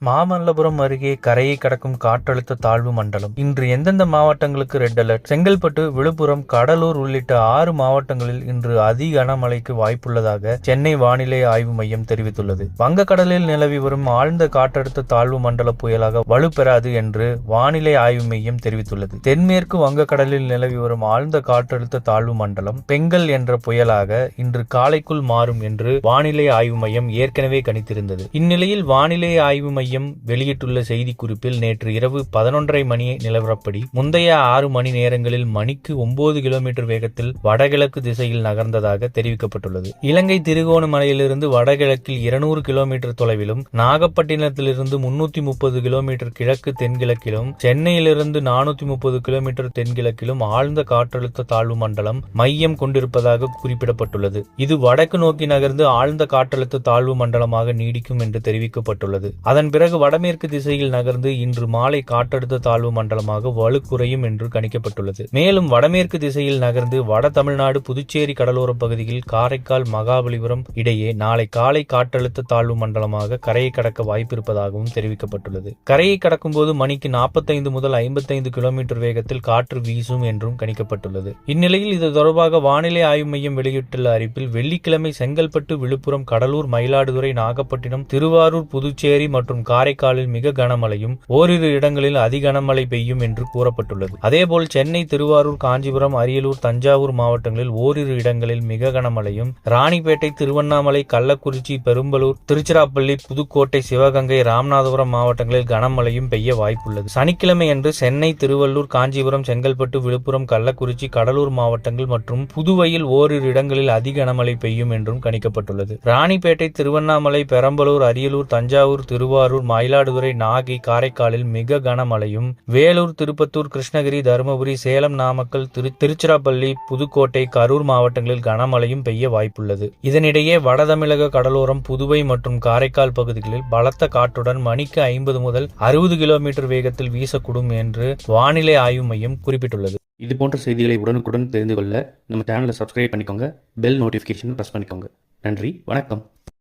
மாமல்லபுரம் அருகே கரையை கடக்கும் காற்றழுத்த தாழ்வு மண்டலம் இன்று எந்தெந்த மாவட்டங்களுக்கு ரெட் அலர்ட்? செங்கல்பட்டு, விழுப்புரம், கடலூர் உள்ளிட்ட 6 மாவட்டங்களில் இன்று அதி கனமழைக்கு வாய்ப்புள்ளதாக சென்னை வானிலை ஆய்வு மையம் தெரிவித்துள்ளது. வங்கக்கடலில் நிலவி வரும் ஆழ்ந்த காற்றழுத்த தாழ்வு மண்டல புயலாக வலுப்பெறாது என்று வானிலை ஆய்வு மையம் தெரிவித்துள்ளது. தென்மேற்கு வங்கக்கடலில் நிலவி வரும் ஆழ்ந்த காற்றழுத்த தாழ்வு மண்டலம் பெங்கல் என்ற புயலாக இன்று காலைக்குள் மாறும் என்று வானிலை ஆய்வு மையம் ஏற்கனவே கணித்திருந்தது. இந்நிலையில் வானிலை ஆய்வு மையம் வெளியிட்டுள்ள செய்திக்குறிப்பில் நேற்று இரவு 11:30 மணி நிலவரப்படி முந்தைய 6 மணி நேரங்களில் மணிக்கு 9 கிலோமீட்டர் வேகத்தில் வடகிழக்கு திசையில் நகர்ந்ததாக தெரிவிக்கப்பட்டுள்ளது. இலங்கை திருகோணமலையிலிருந்து வடகிழக்கில் 200 கிலோமீட்டர் தொலைவிலும், நாகப்பட்டினத்திலிருந்து 330 கிலோமீட்டர் கிழக்கு தென்கிழக்கிலும், சென்னையிலிருந்து 430 கிலோமீட்டர் தென்கிழக்கிலும் ஆழ்ந்த காற்றழுத்த தாழ்வு மண்டலம் மையம் கொண்டிருப்பதாக குறிப்பிடப்பட்டுள்ளது. இது வடக்கு நோக்கி நகர்ந்து ஆழ்ந்த காற்றழுத்த தாழ்வு மண்டலமாக நீடிக்கும் என்று தெரிவிக்கப்பட்டுள்ளது. அதன் பிறகு வடமேற்கு திசையில் நகர்ந்து இன்று மாலை காற்றழுத்த தாழ்வு மண்டலமாக வலுக்குறையும் என்று கணிக்கப்பட்டுள்ளது. மேலும் வடமேற்கு திசையில் நகர்ந்து வட தமிழ்நாடு, புதுச்சேரி கடலோர பகுதியில் காரைக்கால், மகாபலிபுரம் இடையே நாளை காலை காற்றழுத்த தாழ்வு மண்டலமாக கரையை கடக்க வாய்ப்பிருப்பதாகவும் தெரிவிக்கப்பட்டுள்ளது. கரையை கடக்கும் போது மணிக்கு 45 முதல் 55 கிலோமீட்டர் வேகத்தில் காற்று வீசும் என்றும் கணிக்கப்பட்டுள்ளது. இந்நிலையில் இது தொடர்பாக வானிலை ஆய்வு மையம் வெளியிட்டுள்ள அறிவிப்பில் வெள்ளிக்கிழமை செங்கல்பட்டு, விழுப்புரம், கடலூர், மயிலாடுதுறை, நாகப்பட்டினம், திருவாரூர், புதுச்சேரி மற்றும் காரைக்காலில் மிக கனமழையும் ஓரிரு இடங்களில் அதி கனமழை பெய்யும் என்று கூறப்பட்டுள்ளது. அதேபோல் சென்னை, திருவாரூர், காஞ்சிபுரம், அரியலூர், தஞ்சாவூர் மாவட்டங்களில் ஓரிரு இடங்களில் மிக கனமழையும், ராணிப்பேட்டை, திருவண்ணாமலை, கள்ளக்குறிச்சி, பெரம்பலூர், திருச்சிராப்பள்ளி, புதுக்கோட்டை, சிவகங்கை, ராமநாதபுரம் மாவட்டங்களில் கனமழையும் பெய்ய வாய்ப்புள்ளது. சனிக்கிழமை அன்று சென்னை, திருவள்ளூர், காஞ்சிபுரம், செங்கல்பட்டு, விழுப்புரம், கள்ளக்குறிச்சி, கடலூர் மாவட்டங்கள் மற்றும் புதுவையில் ஓரிரு இடங்களில் அதி கனமழை பெய்யும் என்றும் கணிக்கப்பட்டுள்ளது. ராணிப்பேட்டை, திருவண்ணாமலை, பெரம்பலூர், அரியலூர், தஞ்சாவூர், திருவாரூர், மயிலாடுதுறை, நாகை, காரைக்காலில் மிக கனமழையும், வேலூர், திருப்பத்தூர், கிருஷ்ணகிரி, தருமபுரி, சேலம், நாமக்கல், திருச்சிராப்பள்ளி, புதுக்கோட்டை, கரூர் மாவட்டங்களில் கனமழையும் பெய்ய வாய்ப்புள்ளது. இதனிடையே வட தமிழக கடலோரம், புதுவை மற்றும் காரைக்கால் பகுதிகளில் பலத்த காற்றுடன் மணிக்கு 50 முதல் 60 கிலோமீட்டர் வேகத்தில் வீசக்கூடும் என்று வானிலை ஆய்வு மையம் குறிப்பிட்டுள்ளது. இதுபோன்ற செய்திகளை உடனுக்குடன் தெரிந்து கொள்ள நம்ம சேனலை சப்ஸ்கிரைப் பண்ணிக்கோங்க. பெல் நோட்டிஃபிகேஷன் பிரஸ் பண்ணிக்கோங்க. நன்றி, வணக்கம்.